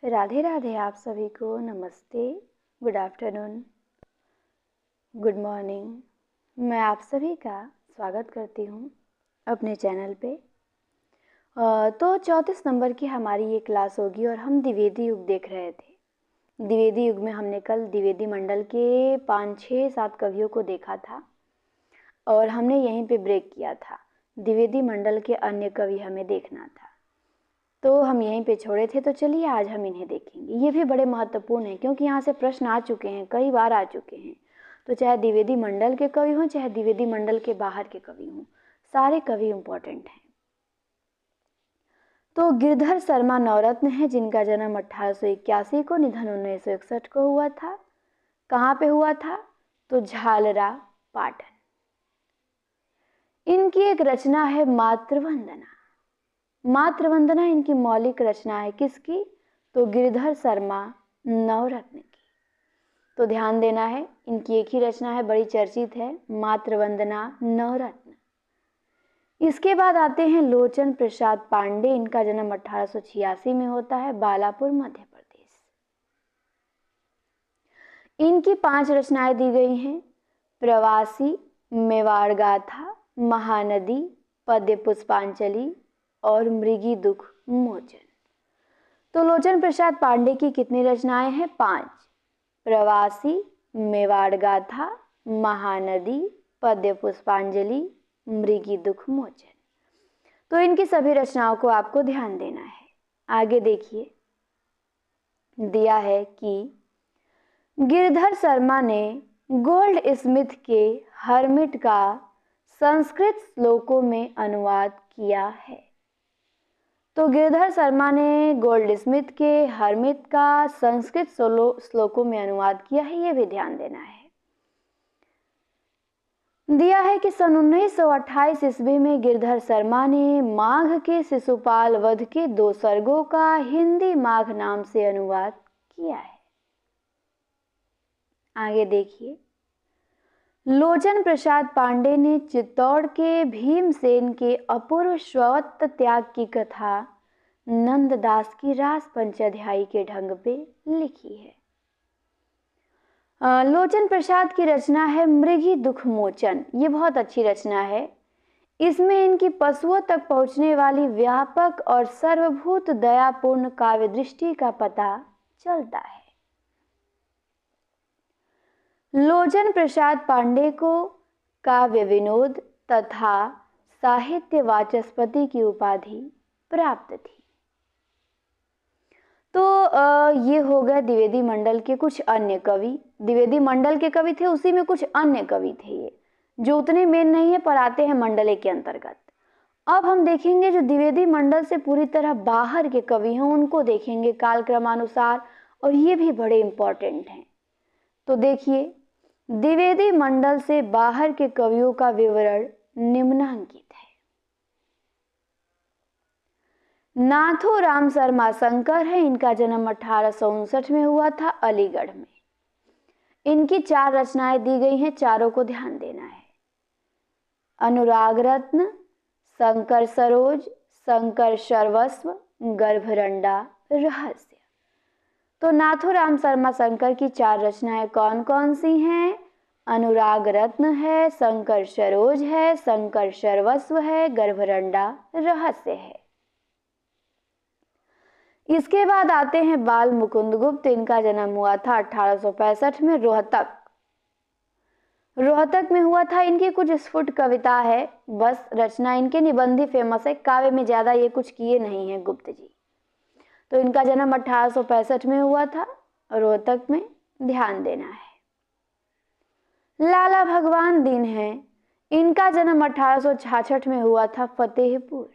राधे राधे। आप सभी को नमस्ते, गुड आफ्टरनून, गुड मॉर्निंग। मैं आप सभी का स्वागत करती हूँ अपने चैनल पे। तो 34 नंबर की हमारी ये क्लास होगी और हम द्विवेदी युग देख रहे थे। द्विवेदी युग में हमने कल द्विवेदी मंडल के 5, 6, 7 कवियों को देखा था और हमने यहीं पे ब्रेक किया था। द्विवेदी मंडल के अन्य कवि हमें देखना था, तो हम यहीं पे छोड़े थे। तो चलिए आज हम इन्हें देखेंगे। ये भी बड़े महत्वपूर्ण हैं क्योंकि यहाँ से प्रश्न आ चुके हैं, कई बार आ चुके हैं। तो चाहे द्विवेदी मंडल के कवि हों, चाहे द्विवेदी मंडल के बाहर के कवि हों, सारे कवि इम्पोर्टेंट हैं। तो गिरधर शर्मा नवरत्न है, जिनका जन्म 1881 को, निधन 1961 को हुआ था। कहाँ पे हुआ था? तो झालरा, पाटन। इनकी एक रचना है मातृवंदना। मातृवंदना इनकी मौलिक रचना है। किसकी? तो गिरधर शर्मा नवरत्न की। तो ध्यान देना है, इनकी एक ही रचना है, बड़ी चर्चित है, मातृवंदना नवरत्न। इसके बाद आते हैं लोचन प्रसाद पांडे। इनका जन्म 1886 में होता है, बालापुर, मध्य प्रदेश। इनकी 5 रचनाएं दी गई हैं: प्रवासी, मेवाड़ गाथा, महानदी, पद्य पुष्पांजलि और मृगी दुख मोचन। तो लोचन प्रसाद पांडे की कितनी रचनाएं हैं? 5। प्रवासी, मेवाड़ गाथा, महानदी, पद्य पुष्पांजलि, मृगी दुख मोचन। तो इनकी सभी रचनाओं को आपको ध्यान देना है। आगे देखिए, दिया है कि गिरधर शर्मा ने गोल्ड स्मिथ के हर्मिट का संस्कृत श्लोकों में अनुवाद किया है। तो गिरधर शर्मा ने गोल्ड स्मिथ के हर्मिट का संस्कृत श्लोकों में अनुवाद किया है, ये भी ध्यान देना है। दिया है कि सन 1928 ईस्वी में गिरधर शर्मा ने माघ के शिशुपाल वध के 2 सर्गों का हिंदी माघ नाम से अनुवाद किया है। आगे देखिए, लोचन प्रसाद पांडे ने चित्तौड़ के भीमसेन के अपूर्व स्वत्त त्याग की कथा नंददास की रास पंचाध्यायी के ढंग पे लिखी है। लोचन प्रसाद की रचना है मृगी दुख मोचन। ये बहुत अच्छी रचना है। इसमें इनकी पशुओं तक पहुंचने वाली व्यापक और सर्वभूत दयापूर्ण काव्य दृष्टि का पता चलता है। लोचन प्रसाद पांडे को काव्य विनोद तथा साहित्य वाचस्पति की उपाधि प्राप्त थी। तो ये हो गए द्विवेदी मंडल के कुछ अन्य कवि। द्विवेदी मंडल के कवि थे, उसी में कुछ अन्य कवि थे ये, जो उतने मेन नहीं है पर आते हैं मंडले के अंतर्गत। अब हम देखेंगे जो द्विवेदी मंडल से पूरी तरह बाहर के कवि हैं, उनको देखेंगे कालक्रमानुसार, और ये भी बड़े इंपॉर्टेंट हैं। तो देखिए, द्विवेदी मंडल से बाहर के कवियों का विवरण निम्नांकित है। नाथूराम शर्मा शंकर है। इनका जन्म 1859 में हुआ था, अलीगढ़ में। इनकी 4 रचनाएं दी गई हैं, चारों को ध्यान देना है। अनुराग रत्न, शंकर सरोज, शंकर सर्वस्व, गर्भरंडा, रहस्य। तो नाथूराम शर्मा शंकर की 4 रचनाएं कौन कौन सी हैं? अनुराग रत्न है, शंकर सरोज है, शंकर सर्वस्व है, गर्भरंडा, रहस्य है। इसके बाद आते हैं बाल मुकुंद गुप्त। इनका जन्म हुआ था 1865 में, रोहतक में हुआ था। इनकी कुछ स्फुट कविता है, बस रचना इनके निबंधी फेमस है, काव्य में ज्यादा ये कुछ किए नहीं हैं गुप्त जी। तो इनका जन्म 1865 में हुआ था, रोहतक में, ध्यान देना है। लाला भगवान दीन है। इनका जन्म 1866 में हुआ था, फतेहपुर।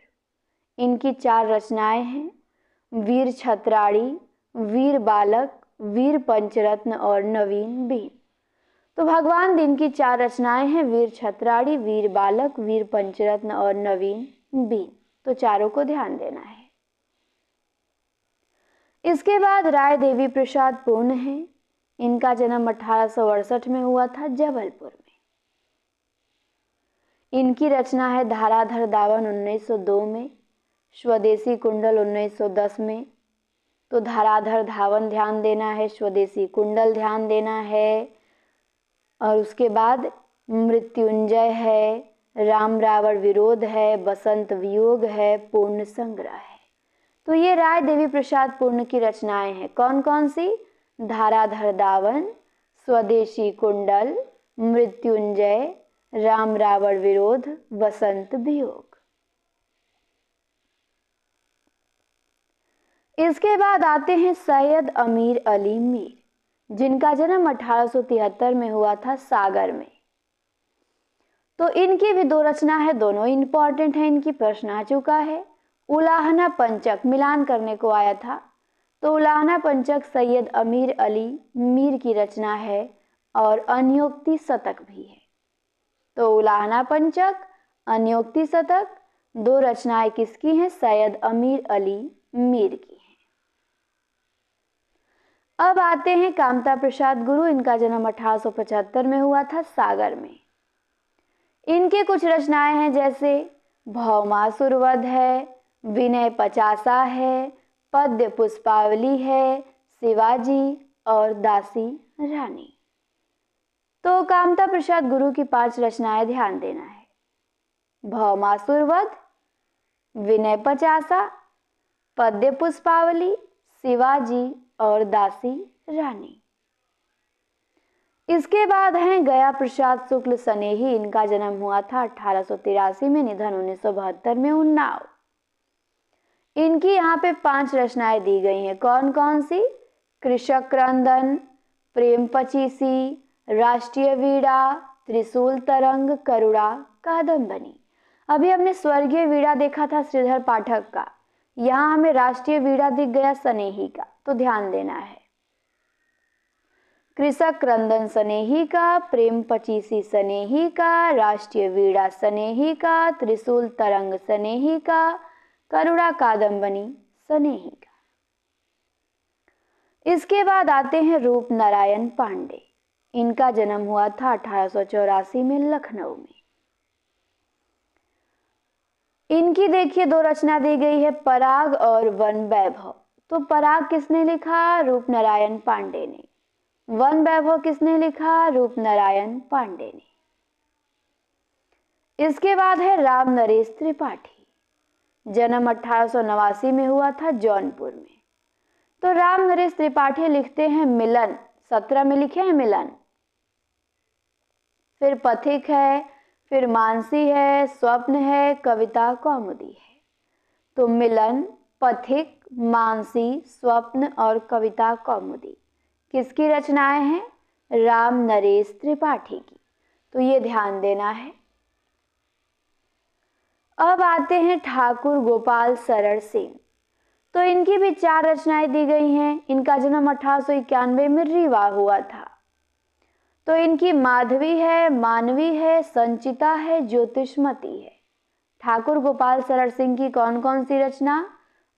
इनकी 4 रचनाएं हैं: वीर छत्राड़ी, वीर बालक, वीर पंचरत्न और नवीन बीन। तो भगवान दीन की 4 रचनाएं हैं: वीर छत्राड़ी, वीर बालक, वीर पंचरत्न और नवीन बीन। तो चारों को ध्यान देना है। इसके बाद राय देवी प्रसाद पूर्ण है। इनका जन्म 1868 में हुआ था, जबलपुर में। इनकी रचना है धाराधर दावन 1902 में, स्वदेशी कुंडल 1910 में, तो धराधर धावन ध्यान देना है, स्वदेशी कुंडल ध्यान देना है, और उसके बाद मृत्युंजय है, राम रावण विरोध है, बसंत वियोग है, पूर्ण संग्रह है। तो ये राय देवी प्रसाद पूर्ण की रचनाएं हैं। कौन कौन सी? धराधर धावन, स्वदेशी कुंडल, मृत्युंजय, राम रावण विरोध, बसंत वियोग। इसके बाद आते हैं सैयद अमीर अली मीर, जिनका जन्म 1873 में हुआ था सागर में। तो इनकी भी दो रचना है, दोनों इंपॉर्टेंट है, इनकी प्रश्न आ चुका है। उलाहना पंचक मिलान करने को आया था, तो उलाहना पंचक सैयद अमीर अली मीर की रचना है और अन्योक्ति शतक भी है। तो उलाहना पंचक, अन्योक्ति शतक, दो रचनाएं किसकी हैं? सैयद अमीर अली मीर की हैं। अब आते हैं कामता प्रसाद गुरु, इनका जन्म 1875 में हुआ था सागर में। इनके कुछ रचनाएं हैं, जैसे भौमासुर वध है, विनय पचासा है, पद्य पुष्पावली है, शिवाजी और दासी रानी। तो कामता प्रसाद गुरु की 5 रचनाएं ध्यान देना है। भौमासुर वध, विनय पचासा, पद्य पुष्पावली, शिवाजी और दासी रानी। इसके बाद हैं गया प्रसाद शुक्ल सनेही, इनका जन्म हुआ था 1883 में, निधन 1972 में उन्नाव। इनकी यहाँ पे 5 रचनाएं दी गई हैं। कौन कौन सी? कृषक क्रंदन, प्रेम पचीसी, राष्ट्रीय वीड़ा, त्रिशूल तरंग, करुणा कादम्बनी। अभी हमने स्वर्गीय वीड़ा देखा था श्रीधर पाठक का, यहाँ हमें राष्ट्रीय वीड़ा दिख गया सनेही का, तो ध्यान देना है। कृषक क्रंदन सनेही का, प्रेम पचीसी सनेही का, राष्ट्रीय वीड़ा सनेही का, त्रिशूल तरंग सनेही का, करुणा कादम्बनी सनेही का। इसके बाद आते हैं रूप नारायण पांडे, इनका जन्म हुआ था 1884 में लखनऊ में। इनकी देखिए 2 रचना दी गई है, पराग और वन वैभव। तो पराग किसने लिखा? रूप नारायण पांडे ने। वन वैभव किसने लिखा? रूप नारायण पांडे ने। इसके बाद है राम नरेश त्रिपाठी, जन्म 1889 में हुआ था जौनपुर में। तो राम नरेश त्रिपाठी लिखते हैं मिलन, 17 में लिखे हैं मिलन, फिर पथिक है, फिर मानसी है, स्वप्न है, कविता कौमुदी है। तो मिलन, पथिक, मानसी, स्वप्न और कविता कौमुदी किसकी रचनाएं हैं? राम नरेश त्रिपाठी की। तो ये ध्यान देना है। अब आते हैं ठाकुर गोपाल शरण सिंह, तो इनकी भी 4 रचनाएं दी गई हैं। इनका जन्म 1891 में रीवा हुआ था। तो इनकी माधवी है, मानवी है, संचिता है, ज्योतिषमती है। ठाकुर गोपाल शरण सिंह की कौन कौन सी रचना?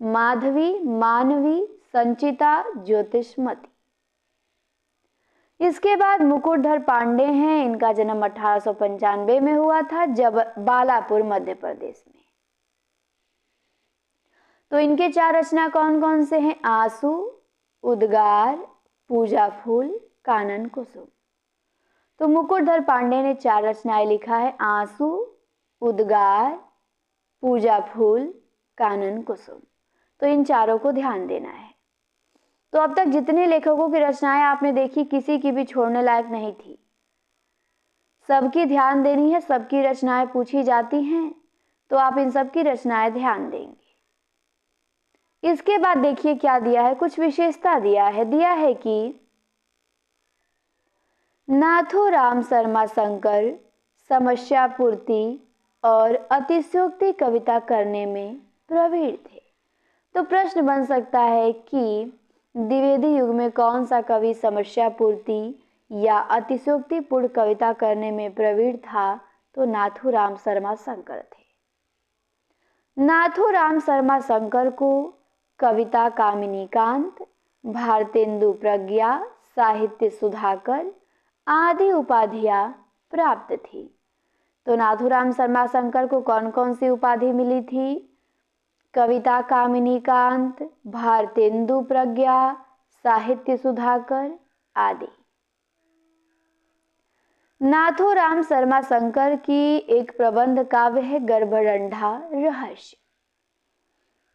माधवी, मानवी, संचिता, ज्योतिषमती। इसके बाद मुकुटधर पांडे हैं, इनका जन्म 1895 में हुआ था, जब बालापुर मध्य प्रदेश में। तो इनके 4 रचना कौन कौन से हैं? आंसू, उद्गार, पूजा फूल, कानन कुसुम। तो मुकुटधर पांडे ने 4 रचनाएं लिखा है, आंसू, उद्गार, पूजा फूल, कानन कुसुम। तो इन चारों को ध्यान देना है। तो अब तक जितने लेखकों की रचनाएं आपने देखी, किसी की भी छोड़ने लायक नहीं थी, सबकी ध्यान देनी है। सबकी रचनाएं पूछी जाती हैं, तो आप इन सब की रचनाएं ध्यान देंगे। इसके बाद देखिए क्या दिया है, कुछ विशेषता दिया है कि नाथूराम शर्मा शंकर समस्या पूर्ति और अतिशयोक्ति कविता करने में प्रवीण थे। तो प्रश्न बन सकता है कि द्विवेदी युग में कौन सा कवि समस्या पूर्ति या अतिशयोक्तिपूर्ण कविता करने में प्रवीण था? तो नाथूराम शर्मा शंकर थे। नाथूराम शर्मा शंकर को कविता कामिनी कांत, भारतेंदु प्रज्ञा, साहित्य सुधाकर आदि उपाधियां प्राप्त थी। तो नाथूराम शर्मा शंकर को कौन कौन सी उपाधि मिली थी? कविता कामिनी कांत, भारतेंदु प्रज्ञा, साहित्य सुधाकर आदि। नाथूराम शर्मा शंकर की एक प्रबंध काव्य है गर्भरंढा रहस्य,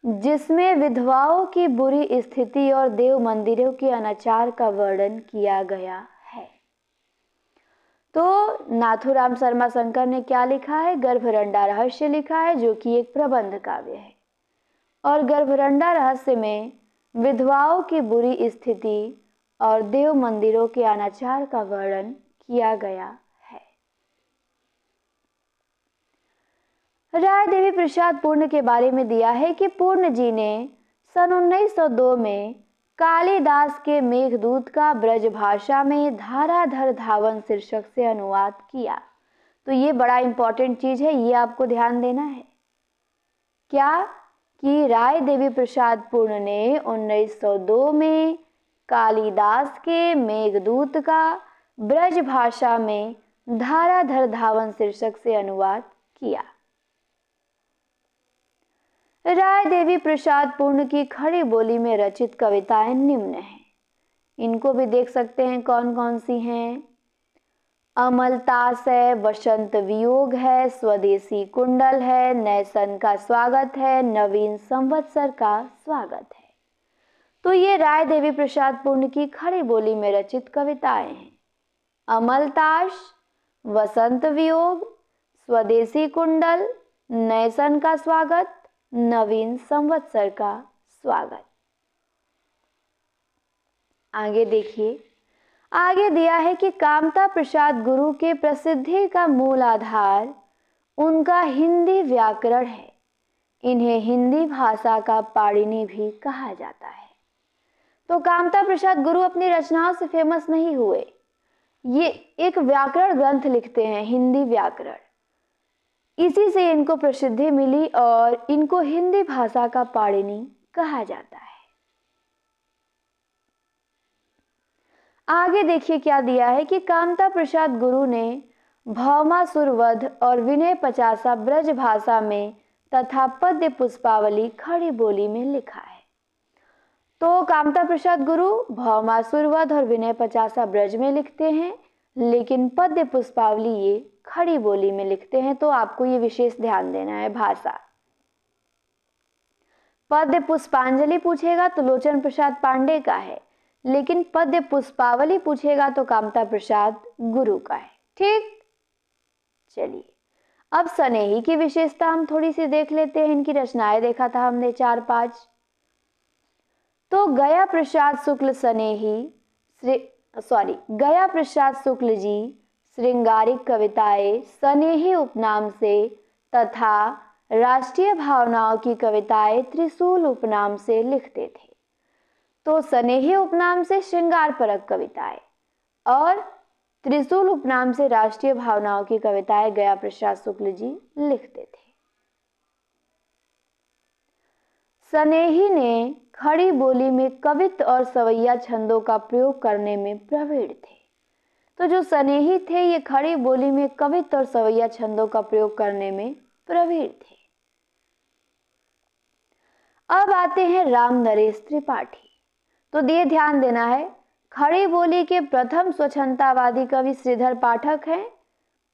जिसमें विधवाओं की बुरी स्थिति और देव मंदिरों के अनाचार का वर्णन किया गया है। तो नाथूराम शर्मा शंकर ने क्या लिखा है? गर्भरंडा रहस्य लिखा है, जो कि एक प्रबंध काव्य है। और गर्भरंडा रहस्य में विधवाओं की बुरी स्थिति और देव मंदिरों के अनाचार का वर्णन किया गया है। राय देवी प्रसाद पूर्ण के बारे में दिया है कि पूर्ण जी ने सन 1902 में कालिदास के मेघदूत का ब्रज भाषा में धाराधर धावन शीर्षक से अनुवाद किया। तो ये बड़ा इंपॉर्टेंट चीज है, ये आपको ध्यान देना है। क्या कि राय देवी प्रसाद पूर्ण ने 1902 में कालिदास के मेघदूत का ब्रज भाषा में धाराधर धावन शीर्षक से अनुवाद किया। राय देवी प्रसाद पूर्ण की खड़ी बोली में रचित कविताएं निम्न हैं। इनको भी देख सकते हैं कौन कौन सी हैं। अमलतास है, वसंत वियोग है, स्वदेशी कुंडल है, नए सन का स्वागत है, नवीन संवत्सर का स्वागत है। तो ये राय देवी प्रसाद पूर्ण की खड़ी बोली में रचित कविताएं हैं। अमलतास, वसंत वियोग, स्वदेशी कुंडल, नए सन का स्वागत, नवीन संवत्सर का स्वागत। आगे देखिए, आगे दिया है कि कामता प्रसाद गुरु के प्रसिद्धि का मूल आधार उनका हिंदी व्याकरण है। इन्हें हिंदी भाषा का पाणिनि भी कहा जाता है। तो कामता प्रसाद गुरु अपनी रचनाओं से फेमस नहीं हुए, ये एक व्याकरण ग्रंथ लिखते हैं, हिंदी व्याकरण। इसी से इनको प्रसिद्धि मिली और इनको हिंदी भाषा का पाणिनि कहा जाता है। आगे देखिए क्या दिया है कि कामता प्रसाद गुरु ने भौमासुर वध और विनय पचासा ब्रज भाषा में तथा पद्य पुष्पावली खड़ी बोली में लिखा है। तो कामता प्रसाद गुरु भौमासुर वध और विनय पचासा ब्रज में लिखते हैं, लेकिन पद्य पुष्पावली ये खड़ी बोली में लिखते हैं। तो आपको ये विशेष ध्यान देना है भाषा। पद्य पुष्पांजलि पूछेगा तो लोचन प्रसाद पांडे का है, लेकिन पद्य पुष्पावली पूछेगा तो कामता प्रसाद गुरु का है। ठीक, चलिए अब सनेही की विशेषता हम थोड़ी सी देख लेते हैं। इनकी रचनाएं देखा था हमने 4-5। तो गया प्रसाद शुक्ल गया प्रसाद शुक्ल जी श्रृंगारिक कविताएं सनेही उपनाम से तथा राष्ट्रीय भावनाओं की कविताएं त्रिशूल उपनाम से लिखते थे। तो सनेही उपनाम से श्रृंगार परक कविताएं और त्रिशूल उपनाम से राष्ट्रीय भावनाओं की कविताएं गया प्रसाद शुक्ल जी लिखते थे। सनेही ने खड़ी बोली में कवित्व और सवैया छंदों का प्रयोग करने में प्रवीण थे। तो जो सनेही थे ये खड़ी बोली में कवित्व और सवैया छंदों का प्रयोग करने में प्रवीण थे। अब आते हैं राम नरेश त्रिपाठी। तो ये ध्यान देना है, खड़ी बोली के प्रथम स्वच्छंदतावादी कवि श्रीधर पाठक हैं,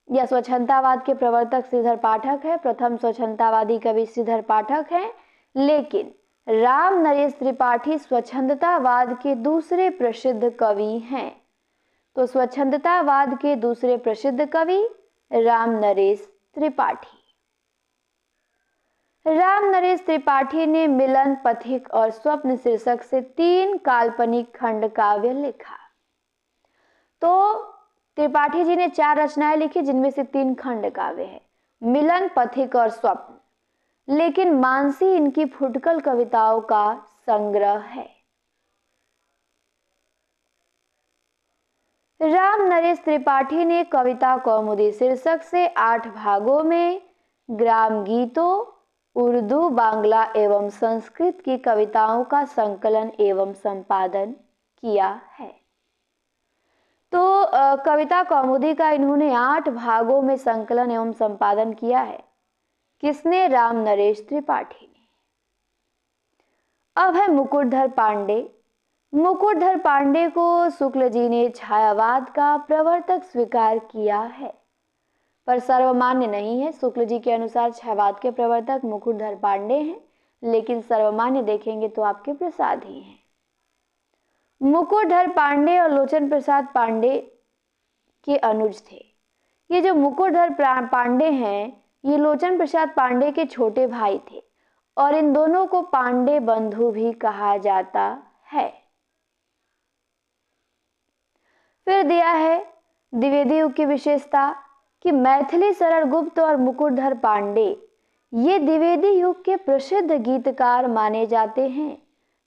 या स्वच्छंदतावाद के प्रवर्तक श्रीधर पाठक है। प्रथम स्वच्छंदतावादी कवि श्रीधर पाठक हैं, लेकिन राम नरेश त्रिपाठी स्वच्छंदतावाद के दूसरे प्रसिद्ध कवि हैं। तो स्वच्छंदतावाद के दूसरे प्रसिद्ध कवि राम नरेश त्रिपाठी। राम नरेश त्रिपाठी ने मिलन, पथिक और स्वप्न शीर्षक से 3 काल्पनिक खंड काव्य लिखा। तो त्रिपाठी जी ने 4 रचनाएं लिखी, जिनमें से 3 खंड काव्य है, मिलन, पथिक और स्वप्न। लेकिन मानसी इनकी फुटकल कविताओं का संग्रह है। राम नरेश त्रिपाठी ने कविता कौमुदी शीर्षक से 8 भागों में ग्राम गीतों, उर्दू, बांग्ला एवं संस्कृत की कविताओं का संकलन एवं संपादन किया है। तो कविता कौमुदी का इन्होंने 8 भागों में संकलन एवं संपादन किया है। किसने? राम नरेश त्रिपाठी ने। अब है मुकुटधर पांडे। मुकुटधर पांडे को शुक्ल जी ने छायावाद का प्रवर्तक स्वीकार किया है, पर सर्वमान्य नहीं है। शुक्ल जी के अनुसार छायावाद के प्रवर्तक मुकुटधर पांडे हैं, लेकिन सर्वमान्य देखेंगे तो आपके प्रसाद ही हैं। मुकुटधर पांडे और लोचन प्रसाद पांडे के अनुज थे। ये जो मुकुटधर पांडे हैं, ये लोचन प्रसाद पांडे के छोटे भाई थे और इन दोनों को पांडे बंधु भी कहा जाता है। फिर दिया है द्विवेदी युग की विशेषता कि मैथिली शरण गुप्त और मुकुटधर पांडे ये द्विवेदी युग के प्रसिद्ध गीतकार माने जाते हैं।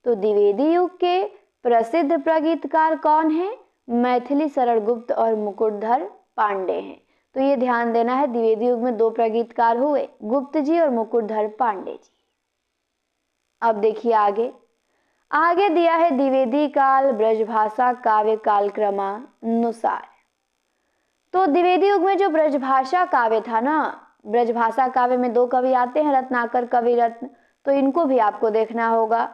तो द्विवेदी युग के प्रसिद्ध प्रगीतकार कौन हैं? मैथिली शरण गुप्त और मुकुटधर पांडे हैं। तो ये ध्यान देना है, द्विवेदी युग में दो प्रगीतकार हुए, गुप्त जी और मुकुटधर पांडे जी। अब देखिए आगे दिया है द्विवेदी काल ब्रजभाषा काव्य कालक्रमानुसार। तो द्विवेदी युग में जो ब्रजभाषा काव्य था ना, ब्रजभाषा काव्य में दो कवि आते हैं, रत्नाकर कविरत्न, तो इनको भी आपको देखना होगा।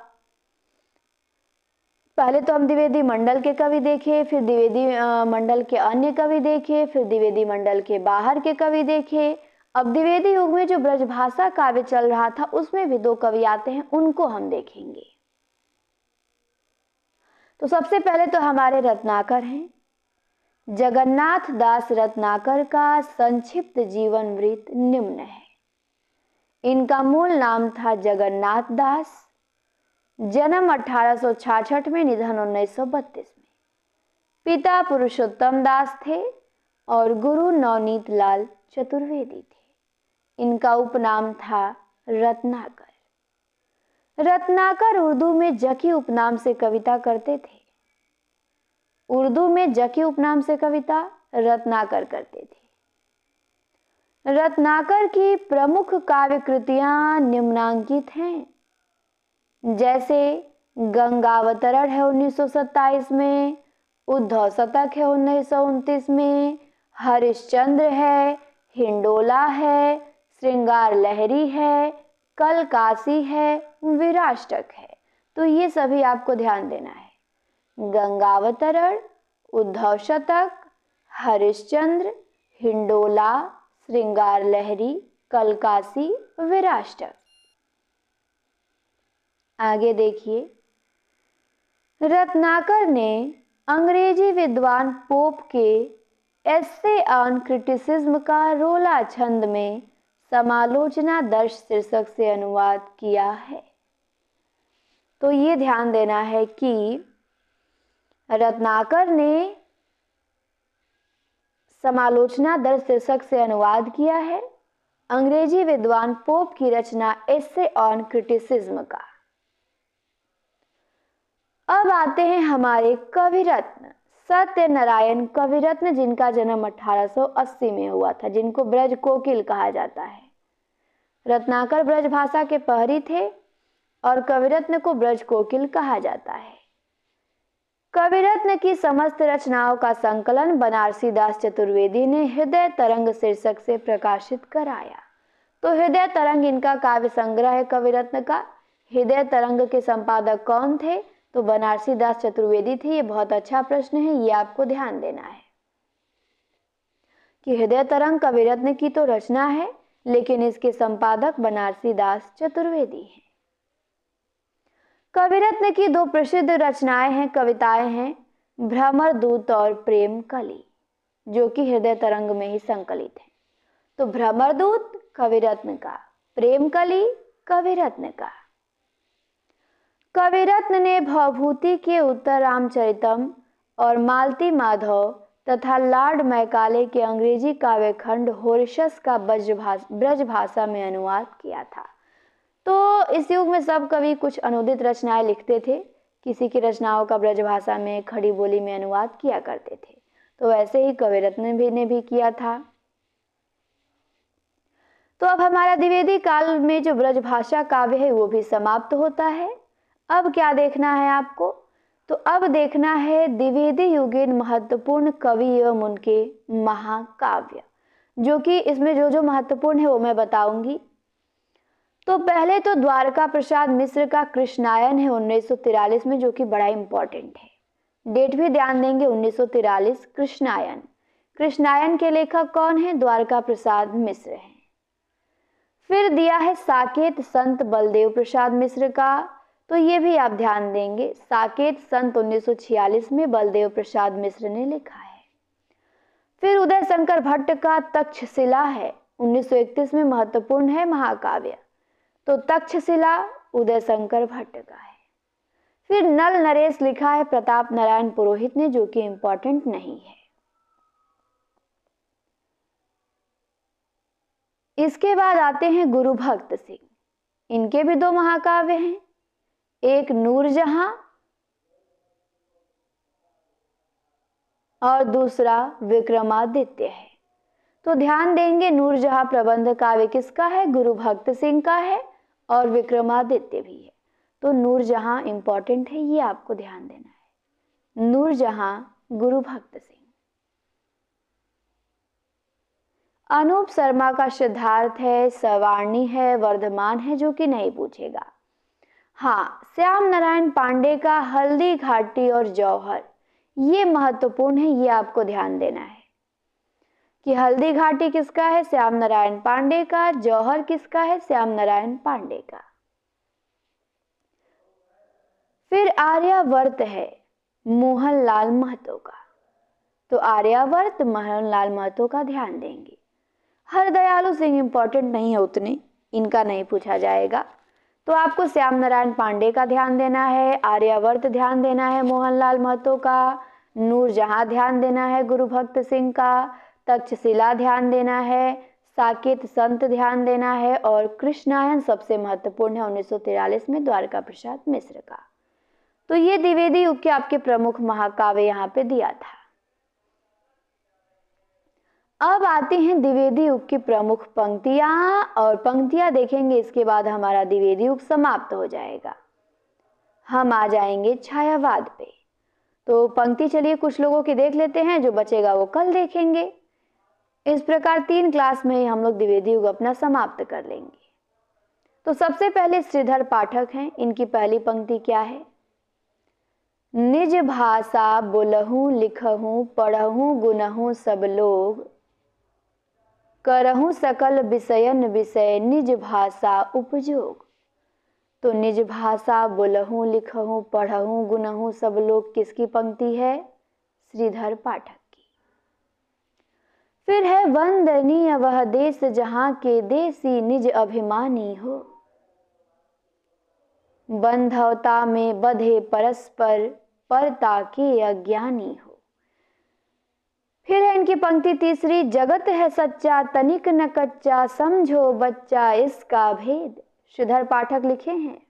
पहले तो हम द्विवेदी मंडल के कवि देखे, फिर द्विवेदी मंडल के अन्य कवि देखे, फिर द्विवेदी मंडल के बाहर के कवि देखे। अब द्विवेदी युग में जो ब्रजभाषा काव्य चल रहा था उसमें भी दो कवि आते हैं, उनको हम देखेंगे। तो सबसे पहले तो हमारे रत्नाकर हैं। जगन्नाथ दास रत्नाकर का संक्षिप्त जीवन वृत्त निम्न है। इनका मूल नाम था जगन्नाथ दास। जन्म 1866 में, निधन 1932 में। पिता पुरुषोत्तम दास थे और गुरु नवनीत लाल चतुर्वेदी थे। इनका उपनाम था रत्नाकर। रत्नाकर उर्दू में जकी उपनाम से कविता करते थे। उर्दू में जकी उपनाम से कविता रत्नाकर करते थे। रत्नाकर की प्रमुख काव्य कृतियां निम्नांकित हैं, जैसे गंगावतरण है 1927 में, उद्धव शतक है 1929 में, हरिश्चंद्र है, हिंडोला है, श्रृंगार लहरी है, कलकासी है, विराष्टक है। तो ये सभी आपको ध्यान देना है। गंगावतरण, उद्धव शतक, हरिश्चंद्र, हिंडोला, श्रृंगार लहरी, कलकासी, विराष्टक। आगे देखिए, रत्नाकर ने अंग्रेजी विद्वान पोप के एस्से ऑन क्रिटिसिज्म का रोला छंद में समालोचना दर्श शीर्षक से अनुवाद किया है। तो ये ध्यान देना है कि रत्नाकर ने समालोचना दर्श शीर्षक से अनुवाद किया है अंग्रेजी विद्वान पोप की रचना एस्से ऑन क्रिटिसिज्म का। अब आते हैं हमारे कविरत्न सत्यनारायण कविरत्न, जिनका जन्म 1880 में हुआ था, जिनको ब्रज कोकिल कहा जाता है। रत्नाकर ब्रज भाषा के प्रहरी थे और कविरत्न को ब्रज कोकिल कहा जाता है। कविरत्न की समस्त रचनाओं का संकलन बनारसी दास चतुर्वेदी ने हृदय तरंग शीर्षक से प्रकाशित कराया। तो हृदय तरंग इनका काव्य संग्रह है कविरत्न का। हृदय तरंग के संपादक कौन थे? तो बनारसी दास चतुर्वेदी थे। ये बहुत अच्छा प्रश्न है, ये आपको ध्यान देना है कि हृदय तरंग कविरत्न की तो रचना है, लेकिन इसके संपादक बनारसी दास चतुर्वेदी हैं। कविरत्न की दो प्रसिद्ध रचनाएं हैं, कविताएं हैं, भ्रमर दूत और प्रेम कली, जो कि हृदय तरंग में ही संकलित है। तो भ्रमर दूत कविरत्न का, प्रेम कली कविरत्न का। कविरत्न ने भवभूति के उत्तर रामचरितम और मालती माधव तथा लॉर्ड मैकाले के अंग्रेजी काव्यखंड होरेशस का ब्रज भाषा में अनुवाद किया था। तो इस युग में सब कवि कुछ अनुदित रचनाएं लिखते थे, किसी की रचनाओं का ब्रज भाषा में खड़ी बोली में अनुवाद किया करते थे। तो वैसे ही कविरत्न ने भी किया था। तो अब हमारा द्विवेदी काल में जो ब्रज भाषा काव्य है वो भी समाप्त होता है। अब क्या देखना है आपको? तो अब देखना है द्विवेदी युगीन महत्वपूर्ण कवि एवं उनके महाकाव्य, जो कि इसमें जो जो महत्वपूर्ण है वो मैं बताऊंगी। तो पहले तो द्वारका प्रसाद मिश्र का कृष्णायन है 1943 में, जो कि बड़ा इंपॉर्टेंट है। डेट भी ध्यान देंगे, 1943 कृष्णायन। कृष्णायन के लेखक कौन है? द्वारका प्रसाद मिश्र हैं। फिर दिया है साकेत संत बलदेव प्रसाद मिश्र का, तो ये भी आप ध्यान देंगे। साकेत संत 1946 में बलदेव प्रसाद मिश्र ने लिखा है। फिर उदय शंकर भट्ट का तक्षशिला है, 1931 में, महत्वपूर्ण है महाकाव्य। तो तक्षशिला उदय शंकर भट्ट का है। फिर नल नरेश लिखा है प्रताप नारायण पुरोहित ने, जो कि इंपॉर्टेंट नहीं है। इसके बाद आते हैं गुरु भक्त सिंह। इनके भी 2 महाकाव्य हैं, एक नूरजहां और दूसरा विक्रमादित्य है। तो ध्यान देंगे, नूरजहां प्रबंध काव्य किसका है? गुरु भक्त सिंह का है, और विक्रमादित्य भी है। तो नूरजहां इंपॉर्टेंट है, ये आपको ध्यान देना है। नूरजहां गुरु भक्त सिंह। अनूप शर्मा का सिद्धार्थ है, सवारणी है, वर्धमान है, जो कि नहीं पूछेगा। हाँ, श्याम नारायण पांडे का हल्दी घाटी और जौहर, ये महत्वपूर्ण है, ये आपको ध्यान देना है कि हल्दी घाटी किसका है? श्याम नारायण पांडे का। जौहर किसका है? श्याम नारायण पांडे का। फिर आर्यावर्त है मोहनलाल महतो का। तो आर्यावर्त मोहनलाल महतो का ध्यान देंगे। हरदयालु सिंह इंपॉर्टेंट नहीं है उतने, इनका नहीं पूछा जाएगा। तो आपको श्याम नारायण पांडे का ध्यान देना है, आर्यावर्त ध्यान देना है मोहनलाल महतो का, नूरजहां ध्यान देना है गुरु भक्त सिंह का, तक्षशिला ध्यान देना है, साकेत संत ध्यान देना है, और कृष्णायन सबसे महत्वपूर्ण है 1943 में द्वारका प्रसाद मिश्र का। तो ये द्विवेदी युग के आपके प्रमुख महाकाव्य यहाँ पे दिया था। अब आती हैं द्विवेदी युग की प्रमुख पंक्तियां, और पंक्तियां देखेंगे, इसके बाद हमारा द्विवेदी युग समाप्त हो जाएगा। हम आ जाएंगे छायावाद पे। तो पंक्ति चलिए कुछ लोगों की देख लेते हैं, जो बचेगा वो कल देखेंगे। इस प्रकार 3 क्लास में ही हम लोग द्विवेदी युग अपना समाप्त कर लेंगे। तो सबसे पहले श्रीधर पाठक हैं। इनकी पहली पंक्ति क्या है? निज भाषा बोलहूँ लिखहूँ पढ़हूँ गुनहूँ सब लोग, करहूँ सकल विषयन विषय निज भाषा उपयोग। तो निज भाषा बोलहूँ लिखहूँ पढ़हूँ गुनहूँ सब लोग किसकी पंक्ति है? श्रीधर पाठक की। फिर है वंदनीय वह देश जहाँ के देसी निज अभिमानी हो, बंधवता में बधे परस्पर परता के अज्ञानी हो। फिर है इनकी पंक्ति तीसरी, जगत है सच्चा तनिक न कच्चा समझो बच्चा इसका भेद। श्रीधर पाठक लिखे हैं।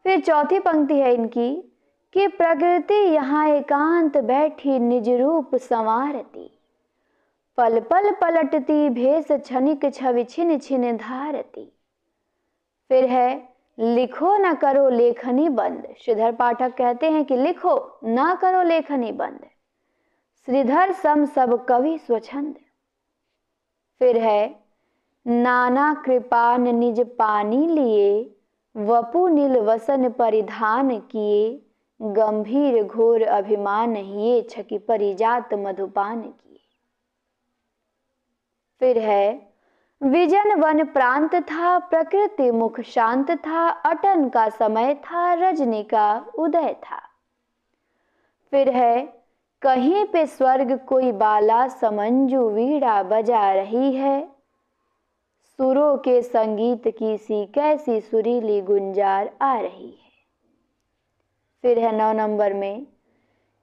फिर चौथी पंक्ति है इनकी कि प्रकृति यहाँ एकांत बैठी निज रूप संवारती, पल पल पलटती भेष क्षणिक छवि छिन छिन धारती। फिर है लिखो न करो लेखनी बंद। श्रीधर पाठक कहते हैं कि लिखो ना करो लेखनी बंद, श्रीधर सम सब कवि स्वच्छंद। फिर है नाना कृपान निज पानी लिए, वपु नील वसन परिधान किए, गंभीर घोर अभिमान ये छकी परिजात मधुपान किए। फिर है विजन वन प्रांत था प्रकृति मुख शांत था, अटन का समय था रजनी का उदय था। फिर है कहीं पे स्वर्ग कोई बाला समंजू वीणा बजा रही है, सुरों के संगीत की सी कैसी सुरीली गुंजार आ रही है। फिर है 9 नंबर में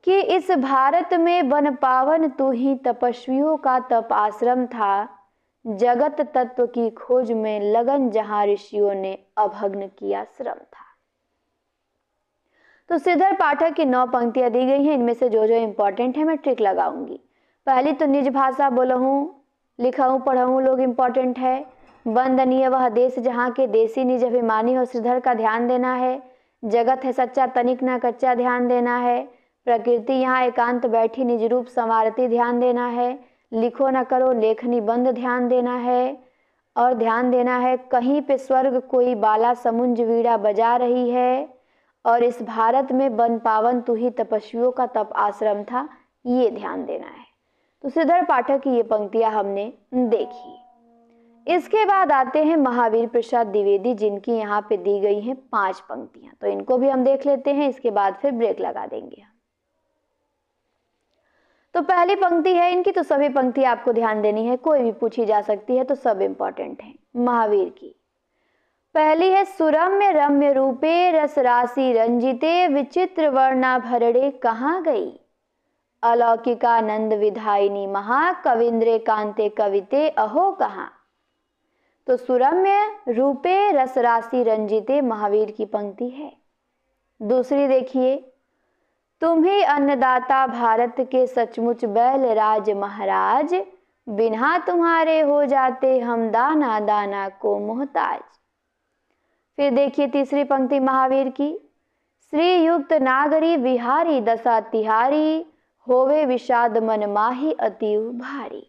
कि इस भारत में वन पावन तू ही तपस्वियों का तप आश्रम था, जगत तत्व की खोज में लगन जहां ऋषियों ने अभग्न किया श्रम था। तो श्रीधर पाठक की 9 पंक्तियां दी गई हैं। इनमें से जो जो इंपॉर्टेंट है मैं ट्रिक लगाऊंगी। पहली तो निज भाषा बोलहूँ लिखहूँ पढ़हूँ लोग इंपॉर्टेंट है। वंदनीय वह देश जहाँ के देसी निज अभिमानी हो, श्रीधर का ध्यान देना है। जगत है सच्चा तनिक ना कच्चा ध्यान देना है। प्रकृति यहाँ एकांत बैठी निज रूप संवारती ध्यान देना है। लिखो न करो लेखनी बंद ध्यान देना है। और ध्यान देना है, कहीं पे स्वर्ग कोई बाला समुंज वीणा बजा रही है, और इस भारत में वन पावन तू ही तपस्वियों का तप आश्रम था, ये ध्यान देना है। तो श्रीधर पाठक की ये पंक्तियां हमने देखी। इसके बाद आते हैं महावीर प्रसाद द्विवेदी, जिनकी यहाँ पे दी गई हैं 5 पंक्तियां, तो इनको भी हम देख लेते हैं, इसके बाद फिर ब्रेक लगा देंगे हम। तो पहली पंक्ति है इनकी, तो सभी पंक्ति आपको ध्यान देनी है, कोई भी पूछी जा सकती है, तो सब इंपॉर्टेंट है। महावीर की पहली है, सुरम्य रम्य रूपे रस राशि रंजिते विचित्र वर्णा भरड़े कहाँ गई, अलौकिकानंद विधायिनी महा कविंद्रे कांते कविते अहो कहाँ। तो सुरम्य रूपे रस राशि रंजिते महावीर की पंक्ति है। दूसरी देखिए, तुम ही अन्नदाता भारत के सचमुच बैल राज महाराज, बिना तुम्हारे हो जाते हम दाना दाना को मोहताज। फिर देखिए तीसरी पंक्ति महावीर की, श्री युक्त नागरी विहारी दशा तिहारी, होवे विषाद मन माही अतीव भारी।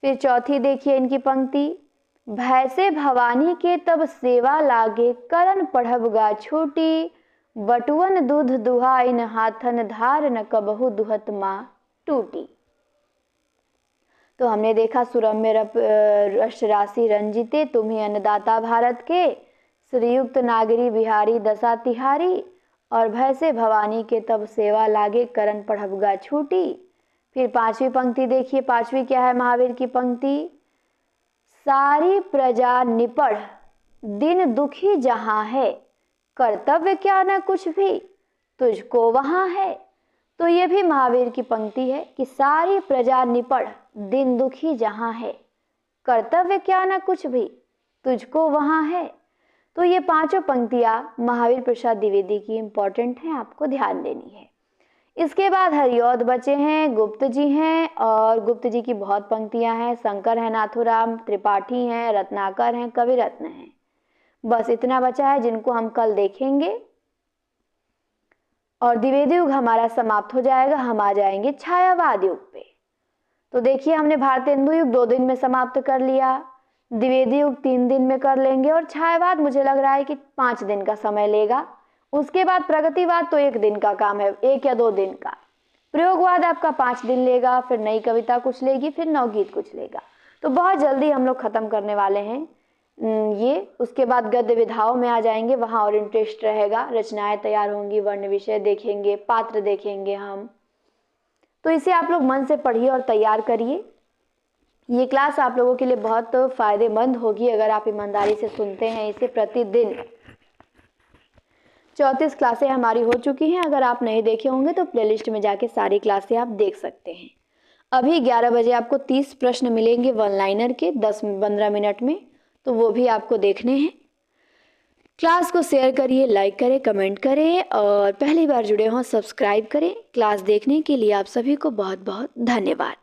फिर चौथी देखिए इनकी पंक्ति, भय से भवानी के तब सेवा लागे, करन पढ़बगा छूटी, बटुअन दूध दुहाइन हाथन धार न कबहु दुहत माँ टूटी। तो हमने देखा, सुरम्य रस राशि रंजिते तुम ही अन्नदाता भारत के, श्रीयुक्त नागरी बिहारी दशा तिहारी, और भय से भवानी के तब सेवा लागे, करन पढ़बगा छूटी। फिर 5वीं पंक्ति देखिए, 5वीं क्या है महावीर की पंक्ति, सारी प्रजा निपढ़ दिन दुखी जहां है, कर्तव्य क्या न कुछ भी तुझको वहां है। तो ये भी महावीर की पंक्ति है कि सारी प्रजा निपढ़ दिन दुखी जहां है, कर्तव्य क्या न कुछ भी तुझको वहां है। तो ये 5 पंक्तियां महावीर प्रसाद द्विवेदी की इंपॉर्टेंट हैं, आपको ध्यान देनी है। इसके बाद हरिऔध बचे हैं, गुप्त जी हैं, और गुप्त जी की बहुत पंक्तियां हैं, शंकर हैं, नाथुराम त्रिपाठी हैं, रत्नाकर हैं, कविरत्न हैं। बस इतना बचा है जिनको हम कल देखेंगे, और द्विवेदी युग हमारा समाप्त हो जाएगा, हम आ जाएंगे छायावाद युग पे। तो देखिए हमने भारतेंदु युग 2 दिन में समाप्त कर लिया, द्विवेदी युग 3 दिन में कर लेंगे, और छायावाद मुझे लग रहा है कि 5 दिन का समय लेगा। उसके बाद प्रगतिवाद तो 1 दिन का काम है, 1 या 2 दिन का। प्रयोगवाद आपका 5 दिन लेगा, फिर नई कविता कुछ लेगी, फिर नवगीत कुछ लेगा। तो बहुत जल्दी हम लोग खत्म करने वाले हैं ये। उसके बाद गद्य विधाओं में आ जाएंगे, वहाँ और इंटरेस्ट रहेगा, रचनाएं तैयार होंगी, वर्ण विषय देखेंगे, पात्र देखेंगे हम। तो इसे आप लोग मन से पढ़िए और तैयार करिए। ये क्लास आप लोगों के लिए बहुत फायदेमंद होगी अगर आप ईमानदारी से सुनते हैं इसे प्रतिदिन। 34 क्लासें हमारी हो चुकी हैं, अगर आप नहीं देखे होंगे तो प्लेलिस्ट में जाके सारी क्लासें आप देख सकते हैं। अभी 11 बजे आपको 30 प्रश्न मिलेंगे वन लाइनर के 10-15 मिनट में, तो वो भी आपको देखने हैं। क्लास को शेयर करिए, लाइक करें, कमेंट करें, और पहली बार जुड़े हों सब्सक्राइब करें। क्लास देखने के लिए आप सभी को बहुत बहुत धन्यवाद।